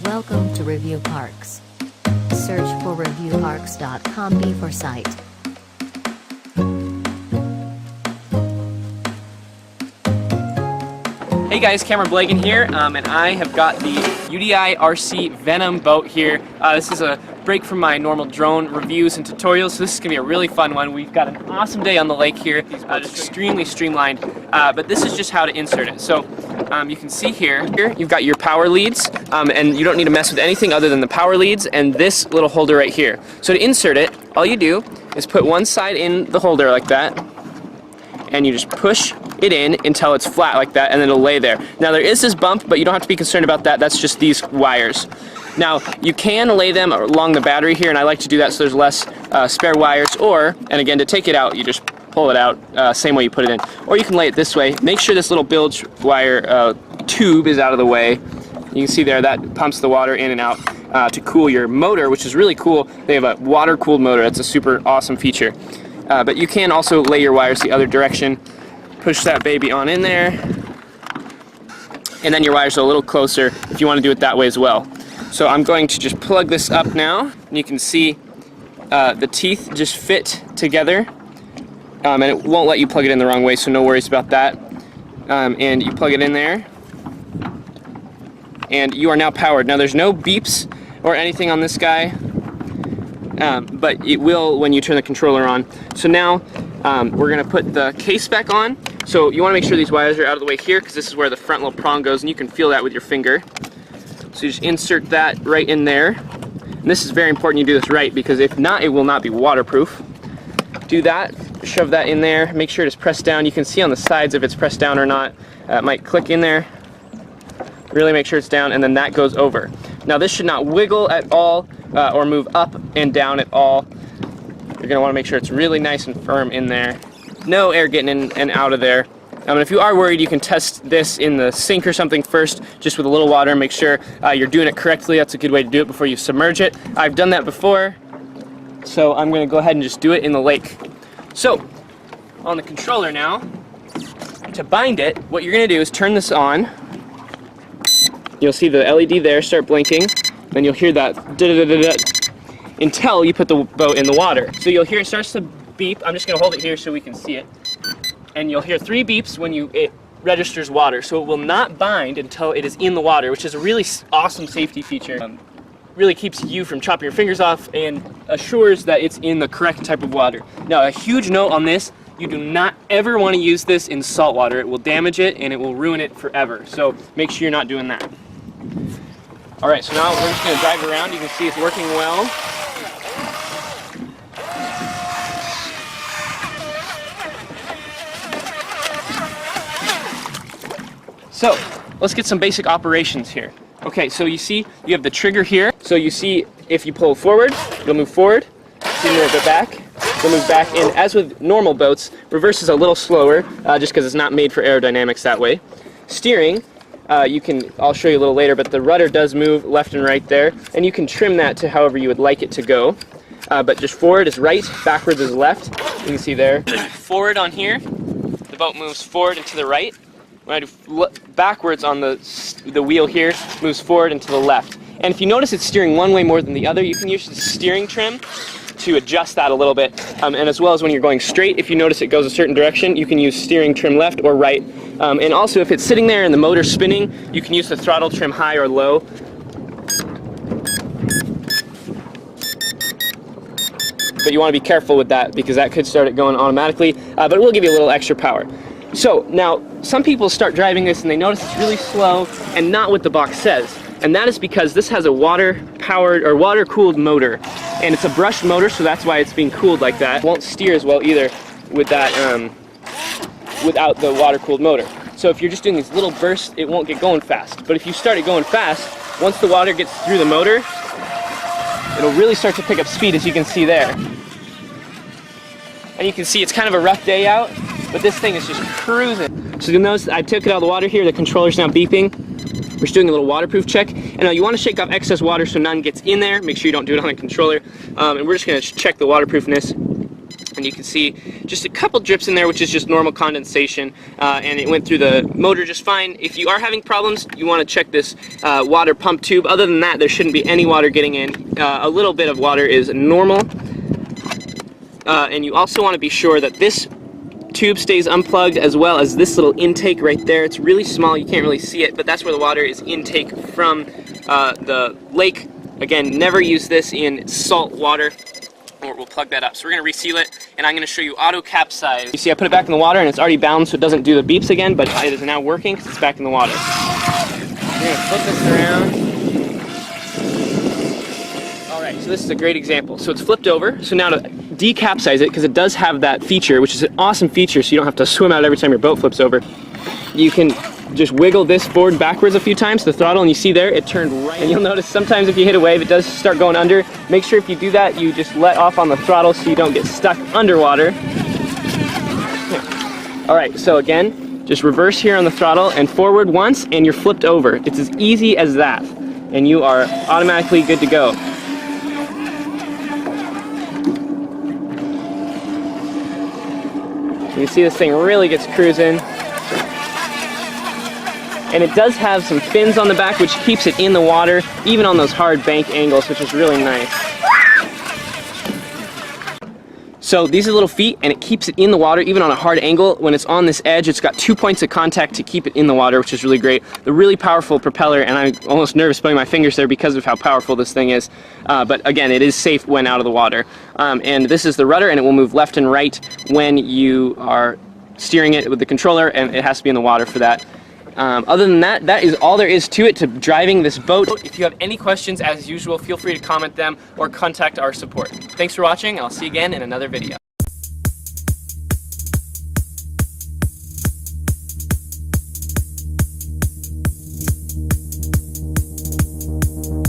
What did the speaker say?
Welcome to Review Parks. Search for reviewparks.com for site. Hey guys, Cameron Blagan here, and I have got the UDI RC Venom boat here. This is a break from my normal drone reviews and tutorials, so this is going to be a really fun one. We've got an awesome day on the lake here. These boats are extremely streamlined, but this is just how to insert it. So you can see here you've got your power leads, and you don't need to mess with anything other than the power leads and this little holder right here. So to insert it, all you do is put one side in the holder like that, and you just push it in until it's flat like that, and then it'll lay there. Now there is this bump, but you don't have to be concerned about that. That's just these wires. Now you can lay them along the battery here, and I like to do that so there's less spare wires, or, and again, to take it out, you just pull it out same way you put it in. Or you can lay it this way. Make sure this little bilge wire tube is out of the way. You can see there that pumps the water in and out to cool your motor, which is really cool. They have a water-cooled motor. That's a super awesome feature. But you can also lay your wires the other direction. Push that baby on in there, and then your wires are a little closer if you want to do it that way as well. So I'm going to just plug this up now, and you can see the teeth just fit together, and it won't let you plug it in the wrong way, so no worries about that. And you plug it in there, and you are now powered. Now there's no beeps or anything on this guy, but it will when you turn the controller on. So now we're going to put the case back on. So you want to make sure these wires are out of the way here, because this is where the front little prong goes, and you can feel that with your finger. So you just insert that right in there. And this is very important you do this right, because if not, it will not be waterproof. Do that, shove that in there, make sure it is pressed down. You can see on the sides if it's pressed down or not. It might click in there. Really make sure it's down, and then that goes over. Now this should not wiggle at all or move up and down at all. You're going to want to make sure it's really nice and firm in there. No air getting in and out of there. And if you are worried, you can test this in the sink or something first, just with a little water, and make sure you're doing it correctly. That's a good way to do it before you submerge it. I've done that before, so I'm going to go ahead and just do it in the lake. So, on the controller now, to bind it, what you're going to do is turn this on. You'll see the LED there start blinking, then you'll hear that da-da-da-da-da until you put the boat in the water. So you'll hear it starts to beep. I'm just going to hold it here so we can see it. And you'll hear 3 beeps when it registers water. So it will not bind until it is in the water, which is a really awesome safety feature. Really keeps you from chopping your fingers off and assures that it's in the correct type of water. Now, a huge note on this, you do not ever want to use this in salt water. It will damage it and it will ruin it forever. So make sure you're not doing that. Alright, so now we're just going to drive around. You can see it's working well. So, let's get some basic operations here. Okay, so you see you have the trigger here. So you see if you pull forward, you'll move forward. See, move it back, you'll move back. And as with normal boats, reverse is a little slower, just because it's not made for aerodynamics that way. Steering, I'll show you a little later, but the rudder does move left and right there, and you can trim that to however you would like it to go. But just forward is right, backwards is left. You can see there. Forward on here, the boat moves forward and to the right. When I do backwards on the wheel here, moves forward and to the left. And if you notice it's steering one way more than the other, you can use the steering trim to adjust that a little bit. And as well as when you're going straight, if you notice it goes a certain direction, you can use steering trim left or right. And also if it's sitting there and the motor's spinning, you can use the throttle trim high or low. But you want to be careful with that, because that could start it going automatically, but it will give you a little extra power. So now, some people start driving this and they notice it's really slow and not what the box says. And that is because this has a water-powered or water-cooled motor. And it's a brushed motor, so that's why it's being cooled like that. It won't steer as well either with that, without the water-cooled motor. So if you're just doing these little bursts, it won't get going fast. But if you start it going fast, once the water gets through the motor, it'll really start to pick up speed, as you can see there. And you can see it's kind of a rough day out, but this thing is just cruising. So you'll notice I took it out of the water here, the controller's now beeping. We're just doing a little waterproof check. And now you want to shake off excess water so none gets in there. Make sure you don't do it on the controller. And we're just going to check the waterproofness. And and you can see just a couple drips in there, which is just normal condensation, and it went through the motor just fine. If you are having problems, you want to check this water pump tube. Other than that, there shouldn't be any water getting in. A little bit of water is normal, and you also want to be sure that this tube stays unplugged, as well as this little intake right there. It's really small, you can't really see it, but that's where the water is intake from the lake. Again, never use this in salt water, or we'll plug that up. So we're going to reseal it, and I'm going to show you auto capsize. You see I put it back in the water and it's already bound, so it doesn't do the beeps again, but it is now working because it's back in the water. We're going to flip this around. Alright, so this is a great example. So it's flipped over, so now to decapsize it, because it does have that feature, which is an awesome feature, so you don't have to swim out every time your boat flips over, you can just wiggle this forward backwards a few times, the throttle, and you see there, it turned right. And you'll notice sometimes if you hit a wave, it does start going under. Make sure if you do that, you just let off on the throttle so you don't get stuck underwater. Alright, so again, just reverse here on the throttle and forward once, and you're flipped over. It's as easy as that, and you are automatically good to go. You see this thing really gets cruising. And it does have some fins on the back, which keeps it in the water, even on those hard bank angles, which is really nice. So these are little feet, and it keeps it in the water, even on a hard angle. When it's on this edge, it's got 2 points of contact to keep it in the water, which is really great. The really powerful propeller, and I'm almost nervous putting my fingers there because of how powerful this thing is. But again, it is safe when out of the water. And this is the rudder, and it will move left and right when you are steering it with the controller, and it has to be in the water for that. Other than that, that is all there is to it, to driving this boat. If you have any questions, as usual, feel free to comment them or contact our support. Thanks for watching. I'll see you again in another video.